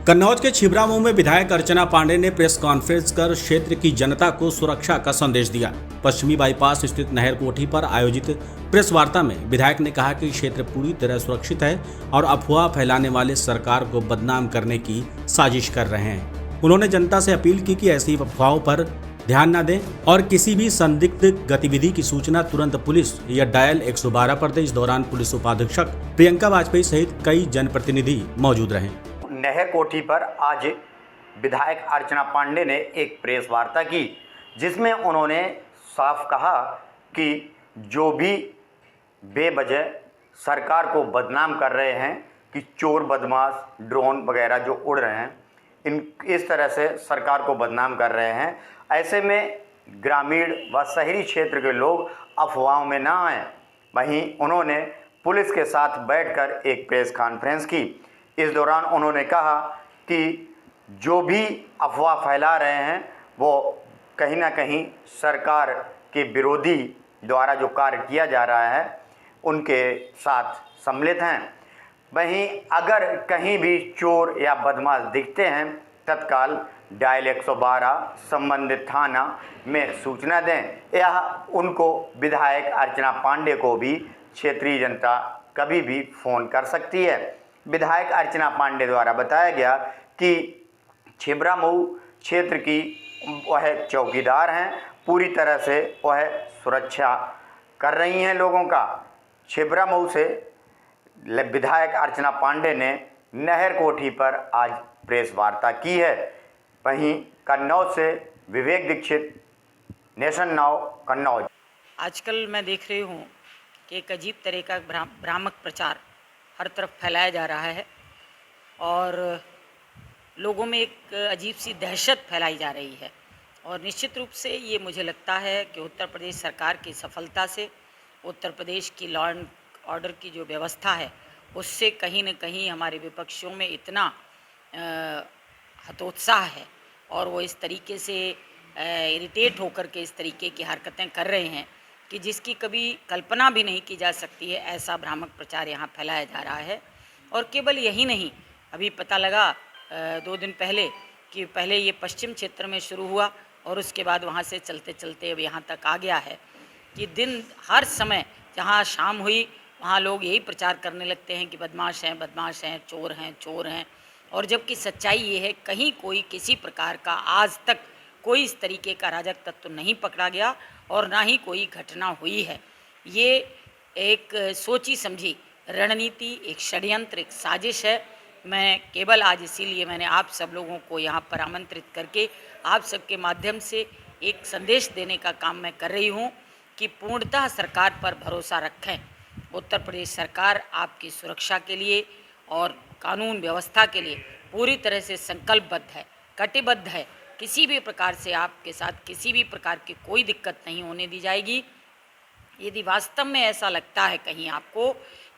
कन्नौज के छिबरामऊ में विधायक अर्चना पांडे ने प्रेस कॉन्फ्रेंस कर क्षेत्र की जनता को सुरक्षा का संदेश दिया। पश्चिमी बाईपास स्थित नहर कोठी पर आयोजित प्रेस वार्ता में विधायक ने कहा कि क्षेत्र पूरी तरह सुरक्षित है और अफवाह फैलाने वाले सरकार को बदनाम करने की साजिश कर रहे हैं। उन्होंने जनता से अपील की कि ऐसी अफवाहों पर ध्यान न दें और किसी भी संदिग्ध गतिविधि की सूचना तुरंत पुलिस या डायल 112 पर दें। इस दौरान पुलिस उपाधीक्षक प्रियंका वाजपेयी सहित कई जनप्रतिनिधि मौजूद रहे। नहर कोठी पर आज विधायक अर्चना पांडे ने एक प्रेस वार्ता की, जिसमें उन्होंने साफ कहा कि जो भी बेवजह सरकार को बदनाम कर रहे हैं कि चोर बदमाश ड्रोन वगैरह जो उड़ रहे हैं, इस तरह से सरकार को बदनाम कर रहे हैं। ऐसे में ग्रामीण व शहरी क्षेत्र के लोग अफवाहों में ना आएं। वहीं उन्होंने पुलिस के साथ बैठकर एक प्रेस कॉन्फ्रेंस की। इस दौरान उन्होंने कहा कि जो भी अफवाह फैला रहे हैं वो कहीं ना कहीं सरकार के विरोधी द्वारा जो कार्य किया जा रहा है उनके साथ सम्मिलित हैं। वहीं अगर कहीं भी चोर या बदमाश दिखते हैं, तत्काल डायल 112 संबंधित थाना में सूचना दें या उनको विधायक अर्चना पांडे को भी क्षेत्रीय जनता कभी भी फ़ोन कर सकती है। विधायक अर्चना पांडे द्वारा बताया गया कि छिबरामऊ क्षेत्र की वह चौकीदार हैं, पूरी तरह से वह सुरक्षा कर रही हैं लोगों का। छिबरामऊ से विधायक अर्चना पांडे ने नहर कोठी पर आज प्रेस वार्ता की है। वहीं कन्नौज से विवेक दीक्षित, नेशन नाउ कन्नौज। आजकल मैं देख रही हूँ कि एक अजीब तरह का भ्रामक प्रचार हर तरफ फैलाया जा रहा है और लोगों में एक अजीब सी दहशत फैलाई जा रही है। और निश्चित रूप से ये मुझे लगता है कि उत्तर प्रदेश सरकार की सफलता से, उत्तर प्रदेश की लॉ एंड ऑर्डर की जो व्यवस्था है उससे कहीं न कहीं हमारे विपक्षियों में इतना हतोत्साह है और वो इस तरीके से इरिटेट होकर के इस तरीके की हरकतें कर रहे हैं कि जिसकी कभी कल्पना भी नहीं की जा सकती है। ऐसा भ्रामक प्रचार यहाँ फैलाया जा रहा है। और केवल यही नहीं, अभी पता लगा 2 दिन पहले कि पहले ये पश्चिम क्षेत्र में शुरू हुआ और उसके बाद वहाँ से चलते चलते अब यहाँ तक आ गया है कि दिन हर समय जहाँ शाम हुई वहाँ लोग यही प्रचार करने लगते हैं कि बदमाश हैं, चोर हैं। और जबकि सच्चाई ये है, कहीं कोई किसी प्रकार का आज तक कोई इस तरीके का अराजक तत्व नहीं पकड़ा गया और ना ही कोई घटना हुई है। ये एक सोची समझी रणनीति, एक षड्यंत्र, एक साजिश है। मैं केवल आज इसीलिए मैंने आप सब लोगों को यहाँ पर आमंत्रित करके आप सबके माध्यम से एक संदेश देने का काम मैं कर रही हूँ कि पूर्णतः सरकार पर भरोसा रखें। उत्तर प्रदेश सरकार आपकी सुरक्षा के लिए और कानून व्यवस्था के लिए पूरी तरह से संकल्पबद्ध है, कटिबद्ध है। किसी भी प्रकार से आपके साथ किसी भी प्रकार की कोई दिक्कत नहीं होने दी जाएगी। यदि वास्तव में ऐसा लगता है कहीं आपको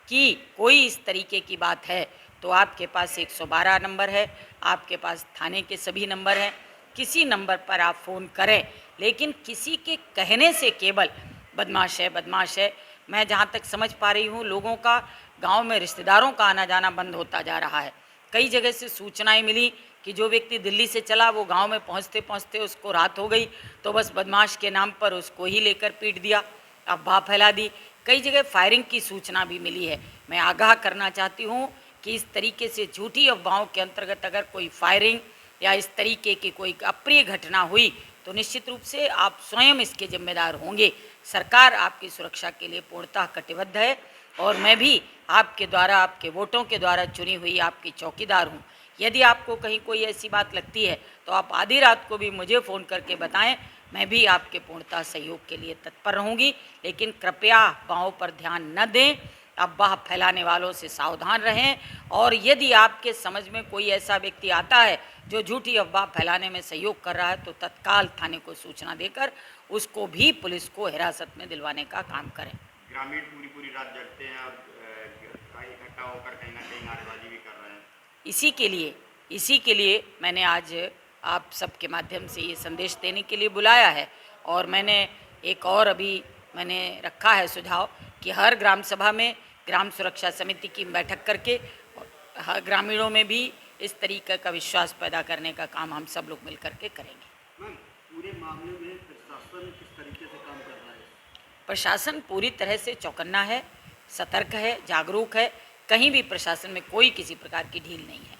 कि कोई इस तरीके की बात है तो आपके पास 112 नंबर है, आपके पास थाने के सभी नंबर हैं, किसी नंबर पर आप फ़ोन करें। लेकिन किसी के कहने से केवल बदमाश है, मैं जहाँ तक समझ पा रही हूँ लोगों का गांव में रिश्तेदारों का आना जाना बंद होता जा रहा है। कई जगह से सूचनाएं मिली कि जो व्यक्ति दिल्ली से चला वो गांव में पहुंचते पहुंचते उसको रात हो गई तो बस बदमाश के नाम पर उसको ही लेकर पीट दिया, अफवाह फैला दी। कई जगह फायरिंग की सूचना भी मिली है। मैं आगाह करना चाहती हूँ कि इस तरीके से झूठी अफवाहों के अंतर्गत अगर कोई फायरिंग या इस तरीके की कोई अप्रिय घटना हुई तो निश्चित रूप से आप स्वयं इसके जिम्मेदार होंगे। सरकार आपकी सुरक्षा के लिए पूर्णतः कटिबद्ध है और मैं भी आपके द्वारा, आपके वोटों के द्वारा चुनी हुई आपकी चौकीदार हूँ। यदि आपको कहीं कोई ऐसी बात लगती है तो आप आधी रात को भी मुझे फ़ोन करके बताएं, मैं भी आपके पूर्णतः सहयोग के लिए तत्पर रहूँगी। लेकिन कृपया अफवाहों पर ध्यान न दें, अफवाह फैलाने वालों से सावधान रहें। और यदि आपके समझ में कोई ऐसा व्यक्ति आता है जो झूठी अफवाह फैलाने में सहयोग कर रहा है तो तत्काल थाने को सूचना देकर उसको भी पुलिस को हिरासत में दिलवाने का काम करें। ग्रामीण पूरी रात जगते हैं और इकट्ठा होकर कहीं ना कहीं नारेबाजी भी कर रहे हैं। इसी के लिए मैंने आज आप सबके माध्यम से ये संदेश देने के लिए बुलाया है। और मैंने एक और अभी मैंने रखा है सुझाव कि हर ग्राम सभा में ग्राम सुरक्षा समिति की बैठक करके ग्रामीणों में भी इस तरीके का विश्वास पैदा करने का काम हम सब लोग मिल करके करेंगे। मैम, पूरे मामले में प्रशासन किस तरीके से काम कर रहा है? प्रशासन पूरी तरह से चौकन्ना है, सतर्क है, जागरूक है। कहीं भी प्रशासन में कोई किसी प्रकार की ढील नहीं है।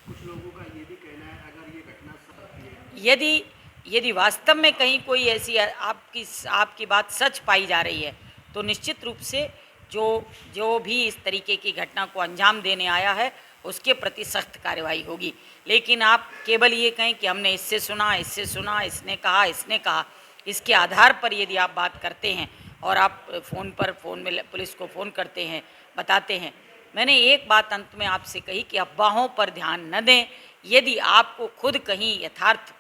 कुछ लोगों का ये भी कहना है अगर ये घटना सत्य है, यदि वास्तव में कहीं कोई ऐसी आपकी बात सच पाई जा रही है तो निश्चित रूप से जो भी इस तरीके की घटना को अंजाम देने आया है उसके प्रति सख्त कार्रवाई होगी। लेकिन आप केवल ये कहें कि हमने इससे सुना, इसने कहा, इसके आधार पर यदि आप बात करते हैं और आप फ़ोन में पुलिस को फ़ोन करते हैं, बताते हैं। मैंने एक बात अंत में आपसे कही कि अफवाहों पर ध्यान न दें। यदि आपको खुद कहीं यथार्थ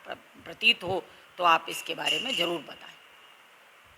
प्रतीत हो तो आप इसके बारे में ज़रूर बताएं।